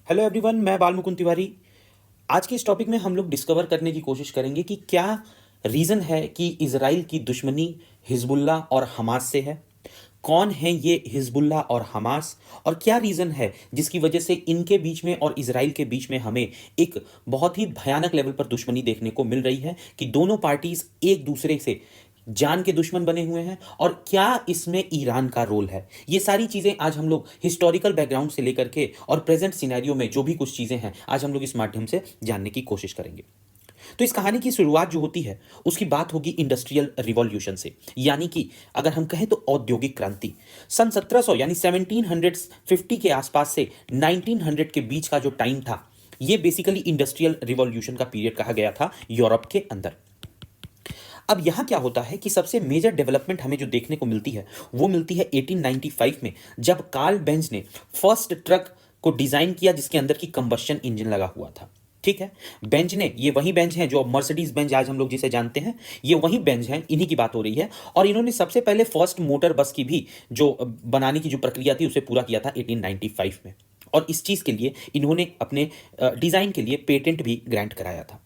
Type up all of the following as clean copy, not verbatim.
Hello everyone, मैं बाल मुकुंद तिवारी। आज के इस टॉपिक में हम लोग डिस्कवर करने की कोशिश करेंगे कि क्या रीज़न है कि इजराइल की दुश्मनी हिजबुल्लाह और हमास से है। कौन है ये हिजबुल्लाह और हमास, और क्या रीज़न है जिसकी वजह से इनके बीच में और इजराइल के बीच में हमें एक बहुत ही भयानक लेवल पर दुश्मनी देखने को मिल रही है कि दोनों पार्टीज एक दूसरे से जान के दुश्मन बने हुए हैं, और क्या इसमें ईरान का रोल है। ये सारी चीज़ें आज हम लोग हिस्टोरिकल बैकग्राउंड से लेकर के और प्रेजेंट सिनेरियो में जो भी कुछ चीज़ें हैं आज हम लोग इस माध्यम से जानने की कोशिश करेंगे। तो इस कहानी की शुरुआत जो होती है उसकी बात होगी इंडस्ट्रियल रिवॉल्यूशन से, यानी कि अगर हम कहें तो औद्योगिक क्रांति। सन 1700 यानी 1750 के आसपास से 1900 के बीच का जो टाइम था, ये बेसिकली इंडस्ट्रियल रिवॉल्यूशन का पीरियड कहा गया था यूरोप के अंदर। अब यहां क्या होता है कि सबसे मेजर डेवलपमेंट हमें जो देखने को मिलती है वो मिलती है 1895 में, जब कार्ल बेंज ने फर्स्ट ट्रक को डिजाइन किया जिसके अंदर की कंबस्शन इंजन लगा हुआ था। ठीक है, बेंज ने, ये वही बेंज हैं जो मर्सिडीज बेंज आज हम लोग जिसे जानते हैं, ये वही बेंज हैं, इन्हीं की बात हो रही है। और इन्होंने सबसे पहले फर्स्ट मोटर बस की भी जो बनाने की जो प्रक्रिया थी उसे पूरा किया था 1895 में, और इस चीज के लिए इन्होंने अपने डिजाइन के लिए पेटेंट भी ग्रांट कराया था।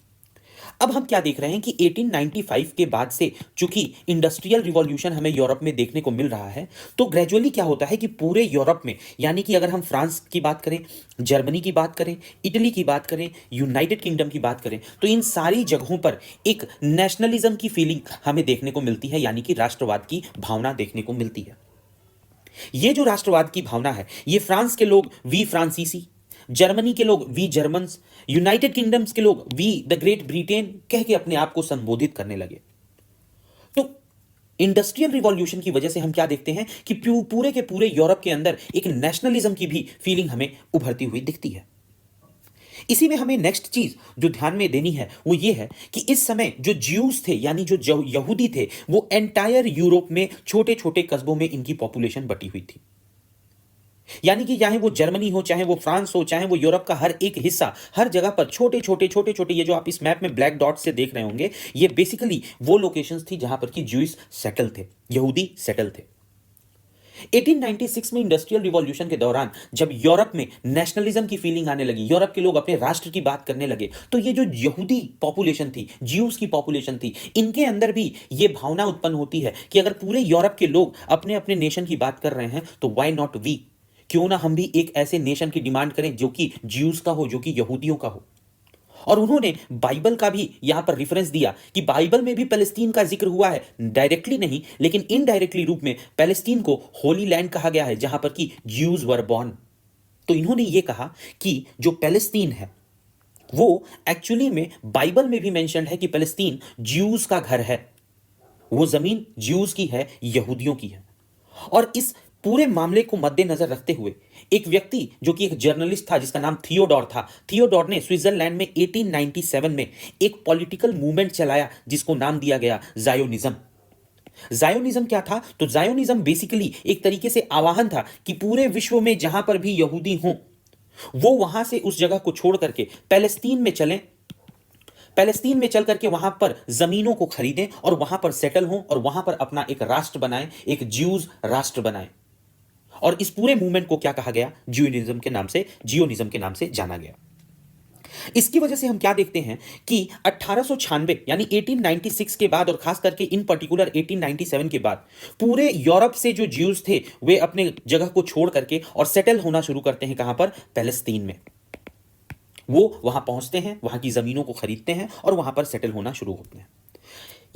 अब हम क्या देख रहे हैं कि 1895 के बाद से चूंकि इंडस्ट्रियल रिवॉल्यूशन हमें यूरोप में देखने को मिल रहा है, तो ग्रेजुअली क्या होता है कि पूरे यूरोप में, यानी कि अगर हम फ्रांस की बात करें, जर्मनी की बात करें, इटली की बात करें, यूनाइटेड किंगडम की बात करें, तो इन सारी जगहों पर एक नेशनलिज्म की फीलिंग हमें देखने को मिलती है, यानी कि राष्ट्रवाद की भावना देखने को मिलती है। ये जो राष्ट्रवाद की भावना है, ये फ्रांस के लोग वी फ्रांसीसी, जर्मनी के लोग वी जर्मन्स, यूनाइटेड किंगडम्स के लोग वी द ग्रेट ब्रिटेन कह के अपने आप को संबोधित करने लगे। तो इंडस्ट्रियल रिवॉल्यूशन की वजह से हम क्या देखते हैं कि पूरे के पूरे यूरोप के अंदर एक नेशनलिज्म की भी फीलिंग हमें उभरती हुई दिखती है। इसी में हमें नेक्स्ट चीज जो ध्यान में देनी है वो ये है कि इस समय जो ज्यूज थे, यानी जो यहूदी थे, वो एंटायर यूरोप में छोटे छोटे कस्बों में इनकी पॉपुलेशन बटी हुई थी। यानी कि चाहे वो जर्मनी हो, चाहे वो फ्रांस हो, चाहे वो यूरोप का हर एक हिस्सा, हर जगह पर छोटे छोटे ये जो आप इस मैप में ब्लैक डॉट से देख रहे होंगे, ये बेसिकली वो लोकेशंस थी जहां पर कि ज्यूइश सेटल थे, यहूदी सेटल थे। 1896 में इंडस्ट्रियल रिवॉल्यूशन के दौरान जब यूरोप में नेशनलिज्म की फीलिंग आने लगी, यूरोप के लोग अपने राष्ट्र की बात करने लगे, तो ये जो यहूदी पॉपुलेशन थी, ज्यूज की पॉपुलेशन थी, इनके अंदर भी ये भावना उत्पन्न होती है कि अगर पूरे यूरोप के लोग अपने अपने नेशन की बात कर रहे हैं तो व्हाई नॉट वी, क्यों ना हम भी एक ऐसे नेशन की डिमांड करें जो कि ज्यूज का हो, जो कि यहूदियों का हो। और उन्होंने बाइबल का भी यहां पर रेफरेंस दिया कि बाइबल में भी पैलेस्टीन का जिक्र हुआ है, डायरेक्टली नहीं लेकिन इनडायरेक्टली रूप में पैलेस्टीन को होली लैंड कहा गया है जहां पर कि ज्यूज वर बॉर्न। तो इन्होंने ये कहा कि जो पैलेस्तीन है वो एक्चुअली में बाइबल में भी मेंशन्ड है कि पैलेस्तीन ज्यूज का घर है, वो जमीन ज्यूज की है, यहूदियों की है। और इस पूरे मामले को मद्देनजर रखते हुए एक व्यक्ति जो कि एक जर्नलिस्ट था जिसका नाम थियोडोर था, थियोडोर ने स्विट्जरलैंड में 1897 में एक पॉलिटिकल मूवमेंट चलाया जिसको नाम दिया गया जायोनिज्म। जायोनिज्म क्या था? तो जायोनिज्म बेसिकली एक तरीके से आवाहन था कि पूरे विश्व में जहां पर भी यहूदी हों वो वहां से उस जगह को छोड़ करके पैलेस्तीन में चलें, पैलेस्तीन में चल करके वहां पर जमीनों को खरीदें और वहां पर सेटल हों और वहां पर अपना एक राष्ट्र बनाएं, एक ज्यूज राष्ट्र बनाएं। और इस पूरे मूवमेंट को क्या कहा गया? जियोनिज्म के नाम से, जियोनिज्म के नाम से जाना गया। इसकी वजह से हम क्या देखते हैं कि 1896 यानी 1896 के बाद, और खास करके इन पर्टिकुलर 1897 के बाद, पूरे यूरोप से जो ज्यूज थे वे अपने जगह को छोड़ करके और सेटल होना शुरू करते हैं। कहां पर? पैलेस्तीन में। वो वहां पहुंचते हैं, वहां की जमीनों को खरीदते हैं और वहां पर सेटल होना शुरू होते हैं।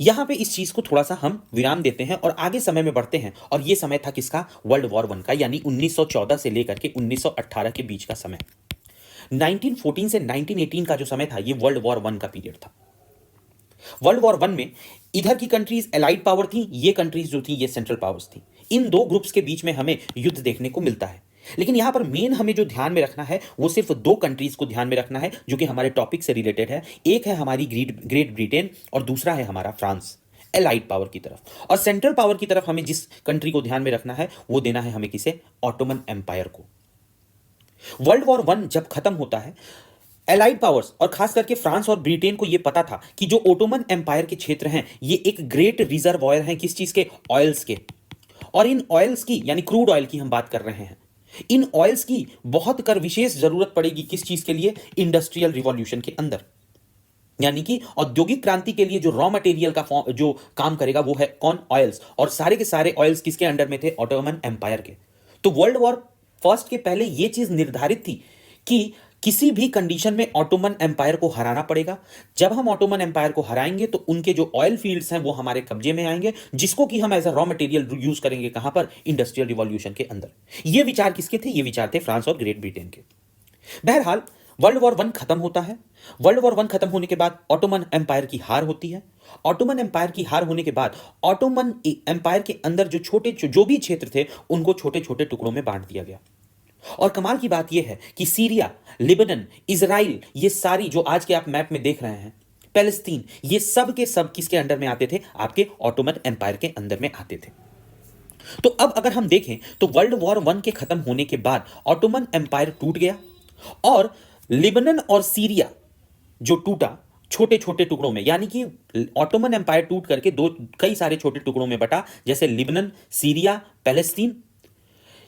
यहां पे इस चीज को थोड़ा सा हम विराम देते हैं और आगे समय में बढ़ते हैं, और यह समय था किसका? वर्ल्ड वॉर वन का, यानी 1914 से लेकर के 1918 के बीच का समय। 1914 से 1918 का जो समय था ये वर्ल्ड वॉर वन का पीरियड था। वर्ल्ड वॉर वन में इधर की कंट्रीज एलाइड पावर थी, ये कंट्रीज जो थी ये सेंट्रल पावर्स थी। इन दो ग्रुप्स के बीच में हमें युद्ध देखने को मिलता है। लेकिन यहां पर मेन हमें जो ध्यान में रखना है वो सिर्फ दो कंट्रीज को ध्यान में रखना है जो कि हमारे टॉपिक से रिलेटेड है। एक है हमारी ग्रेट ब्रिटेन और दूसरा है हमारा फ्रांस, एलाइड पावर की तरफ। और सेंट्रल पावर की तरफ हमें जिस कंट्री को ध्यान में रखना है वो देना है हमें किसे? ऑटोमन एम्पायर को। वर्ल्ड वॉर वन जब खत्म होता है, एलाइड पावर्स और खास करके फ्रांस और ब्रिटेन को यह पता था कि जो ओटोमन एम्पायर के क्षेत्र हैं ये एक ग्रेट रिजर्वॉयर हैं, किस चीज के? ऑयल्स के। और इन ऑयल्स की, यानी क्रूड ऑयल की हम बात कर रहे हैं, इन ऑयल्स की बहुत कर विशेष जरूरत पड़ेगी किस चीज के लिए? इंडस्ट्रियल रिवॉल्यूशन के अंदर, यानी कि औद्योगिक क्रांति के लिए जो रॉ मटेरियल का जो काम करेगा वो है कौन? ऑयल्स। और सारे के सारे ऑयल्स किसके अंडर में थे? ऑटोमन एम्पायर के। तो वर्ल्ड वॉर फर्स्ट के पहले यह चीज निर्धारित थी कि किसी भी कंडीशन में ऑटोमन एम्पायर को हराना पड़ेगा। जब हम ऑटोमन एम्पायर को हराएंगे तो उनके जो ऑयल फील्ड्स हैं वो हमारे कब्जे में आएंगे, जिसको कि हम as a raw material use करेंगे कहां पर? इंडस्ट्रियल रिवॉल्यूशन के अंदर। ये विचार किसके थे? ये विचार थे फ्रांस और ग्रेट ब्रिटेन के। बहरहाल वर्ल्ड वॉर वन खत्म होता है। वर्ल्ड वॉर वन खत्म होने के बाद ऑटोमन एम्पायर की हार होती है। ऑटोमन एम्पायर की हार होने के बाद ऑटोमन एम्पायर के अंदर जो छोटे जो भी क्षेत्र थे उनको छोटे छोटे टुकड़ों में बांट दिया गया। और कमाल की बात यह है कि सीरिया, लिबनन, इजराइल, ये सारी जो आज के आप मैप में देख रहे हैं, पैलेस्तीन, ये सब के सब किसके अंडर में आते थे? आपके ऑटोमन एम्पायर के अंदर में आते थे। तो अब अगर हम देखें तो वर्ल्ड वॉर वन के खत्म होने के बाद ऑटोमन एम्पायर टूट गया और लिबनन और सीरिया जो टूटा छोटे छोटे टुकड़ों में, यानी कि ऑटोमन एम्पायर टूट करके कई सारे छोटे टुकड़ों में बटा, जैसे लिबनन, सीरिया, पैलेस्तीन।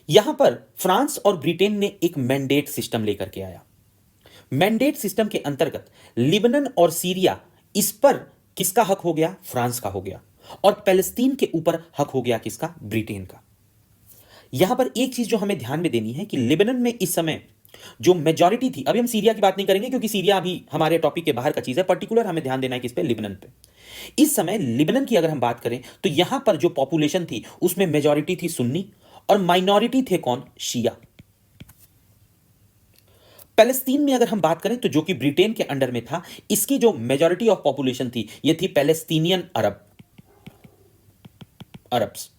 यहां पर फ्रांस और ब्रिटेन ने एक मैंडेट सिस्टम लेकर के आया। मैंडेट सिस्टम के अंतर्गत लिबनन और सीरिया, इस पर किसका हक हो गया? फ्रांस का हो गया। और पैलेस्तीन के ऊपर हक हो गया किसका? ब्रिटेन का। यहां पर एक चीज जो हमें ध्यान में देनी है कि लिबनन में इस समय जो मेजॉरिटी थी, अभी हम सीरिया की बात नहीं करेंगे क्योंकि सीरिया अभी हमारे टॉपिक के बाहर का चीज है, पर्टिकुलर हमें ध्यान देना है किस पे? लिबनन पे। इस समय लिबनन की अगर हम बात करें तो यहां पर जो पॉपुलेशन थी उसमें मेजॉरिटी थी सुन्नी और माइनॉरिटी थे कौन? शिया। पैलेस्तीन में अगर हम बात करें तो जो कि ब्रिटेन के अंडर में था, इसकी जो मेजॉरिटी ऑफ पॉपुलेशन थी ये थी पैलेस्टीनियन अरब्स।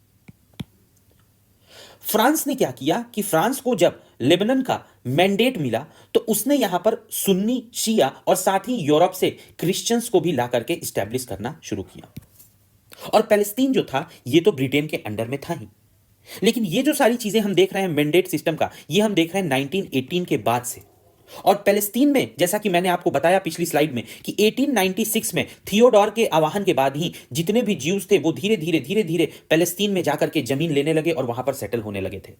फ्रांस ने क्या किया कि फ्रांस को जब लेबनान का मैंडेट मिला तो उसने यहां पर सुन्नी, शिया और साथ ही यूरोप से क्रिश्चियंस को भी ला करके स्टैब्लिश करना शुरू किया। और पैलेस्तीन जो था ये तो ब्रिटेन के अंडर में था ही, लेकिन ये जो सारी चीजें हम देख रहे हैं मैंडेट सिस्टम का, ये हम देख रहे हैं 1918 के बाद से। और पैलेस्तीन में जैसा कि मैंने आपको बताया पिछली स्लाइड में कि 1896 में थियोडोर के आवाहन के बाद ही जितने भी ज्यूज थे वो धीरे धीरे पैलेस्तीन में जाकर के जमीन लेने लगे और वहां पर सेटल होने लगे थे।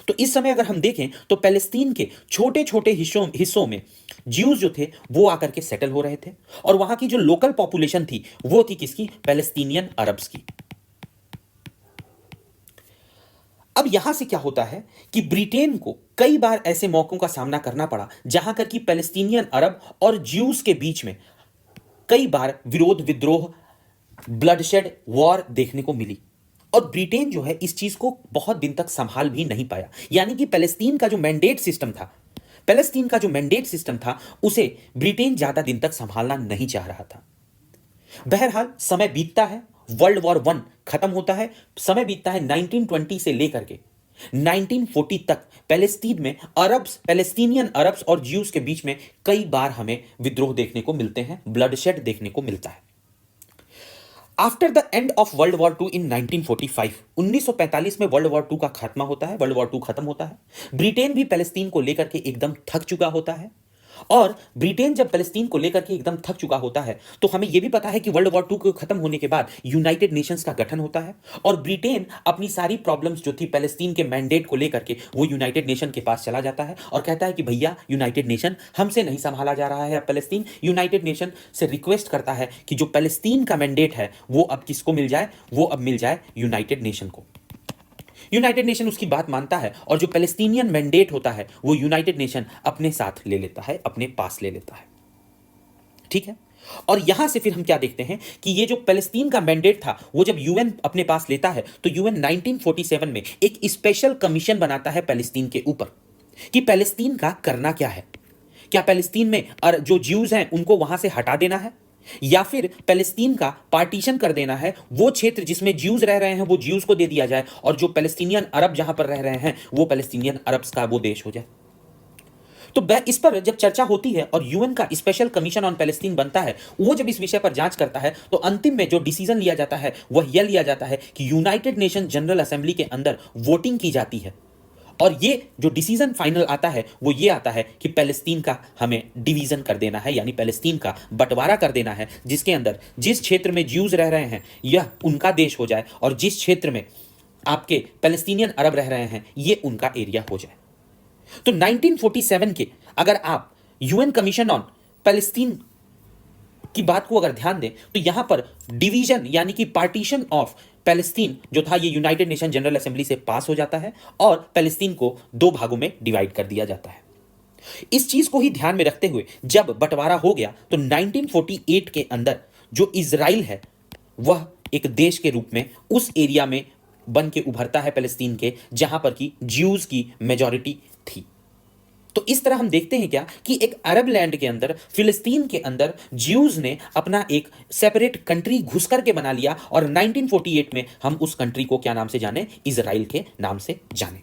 तो इस समय अगर हम देखें तो पैलेस्तीन के छोटे छोटे हिस्सों में ज्यूज जो थे वो आकर के सेटल हो रहे थे और वहां की जो लोकल पॉपुलेशन थी वो थी किसकी? पैलेस्टीनियन अरब्स की। अब यहां से क्या होता है कि ब्रिटेन को कई बार ऐसे मौकों का सामना करना पड़ा जहां कर कि पैलेस्टीनियन अरब और ज्यूज के बीच में कई बार विरोध, विद्रोह, ब्लडशेड, वॉर देखने को मिली। और ब्रिटेन जो है इस चीज को बहुत दिन तक संभाल भी नहीं पाया, यानी कि पैलेस्तीन का जो मैंडेट सिस्टम था उसे ब्रिटेन ज्यादा दिन तक संभालना नहीं चाह रहा था। बहरहाल समय बीतता है, वर्ल्ड वॉर वन खत्म होता है, समय बीतता है 1920 से लेकर के 1940 तक पैलेस्तीन में पैलेस्टीनियन अरब्स और ज्यूज के बीच में कई बार हमें विद्रोह देखने को मिलते हैं, ब्लडशेड देखने को मिलता है। After the end of world war two in 1945, 1945 में वर्ल्ड वॉर टू का खात्मा होता है, वर्ल्ड वॉर टू खत्म होता है। ब्रिटेन भी पैलेस्तीन को लेकर के एकदम थक चुका होता है और ब्रिटेन जब पैलेस्तीन को लेकर के एकदम थक चुका होता है तो हमें यह भी पता है कि वर्ल्ड वॉर टू के खत्म होने के बाद यूनाइटेड नेशंस का गठन होता है और ब्रिटेन अपनी सारी प्रॉब्लम्स जो थी पैलेस्तीन के मैंडेट को लेकर के वो यूनाइटेड नेशन के पास चला जाता है और कहता है कि भैया यूनाइटेड नेशन हमसे नहीं संभाला जा रहा है अब पैलेस्तीन। यूनाइटेड नेशन से रिक्वेस्ट करता है कि जो पैलेस्तीन का मैंडेट है वो अब किसको मिल जाए? वो अब मिल जाए यूनाइटेड नेशन को। यूनाइटेड नेशन उसकी बात मानता है और जो पैलेस्टीनियन मैंडेट होता है वो यूनाइटेड नेशन अपने साथ ले लेता है, अपने पास ले लेता है। ठीक है, और यहां से फिर हम क्या देखते हैं कि ये जो पैलेस्तीन का मैंडेट था वो जब यूएन अपने पास लेता है तो यूएन 1947 में एक स्पेशल कमीशन बनाता है पैलेस्तीन के ऊपर कि पैलेस्तीन का करना क्या है। क्या पैलेस्तीन में जो ज्यूज हैं उनको वहां से हटा देना है या फिर पैलेस्तीन का पार्टीशन कर देना है? वो क्षेत्र जिसमें ज्यूज रह रहे हैं वो ज्यूज को दे दिया जाए और जो पैलेस्टीनियन अरब जहां पर रह रहे हैं वो पैलेस्टीनियन अरब्स का वो देश हो जाए। तो इस पर जब चर्चा होती है और यूएन का स्पेशल कमीशन ऑन पैलेस्टीन बनता है, वो जब इस विषय पर जांच करता है तो अंतिम में जो डिसीजन लिया जाता है वह यह लिया जाता है कि यूनाइटेड नेशन जनरल असेंबली के अंदर वोटिंग की जाती है और ये जो डिसीजन फाइनल आता है वो ये आता है कि पैलेस्तीन का हमें डिवीजन कर देना है, यानी पैलेस्तीन का बंटवारा कर देना है, जिसके अंदर जिस क्षेत्र में ज्यूज रह रहे हैं यह उनका देश हो जाए और जिस क्षेत्र में आपके पैलेस्टीनियन अरब रह रहे हैं ये उनका एरिया हो जाए। तो 1947 के अगर आप यूएन कमीशन ऑन पैलेस्टीन की बात को अगर ध्यान दें तो यहां पर डिवीजन यानी कि पार्टीशन ऑफ पैलेस्टीन जो था ये यूनाइटेड नेशन जनरल असेंबली से पास हो जाता है और पैलेस्टीन को दो भागों में डिवाइड कर दिया जाता है। इस चीज को ही ध्यान में रखते हुए जब बंटवारा हो गया तो 1948 के अंदर जो इजराइल है वह एक देश के रूप में उस एरिया में बन के उभरता है पैलेस्टीन के, जहां पर की ज्यूज की मेजॉरिटी थी। तो इस तरह हम देखते हैं क्या कि एक अरब लैंड के अंदर फिलिस्तीन के अंदर ज्यूज ने अपना एक सेपरेट कंट्री घुस करके बना लिया और 1948 में हम उस कंट्री को क्या नाम से जाने, इजराइल के नाम से जाने।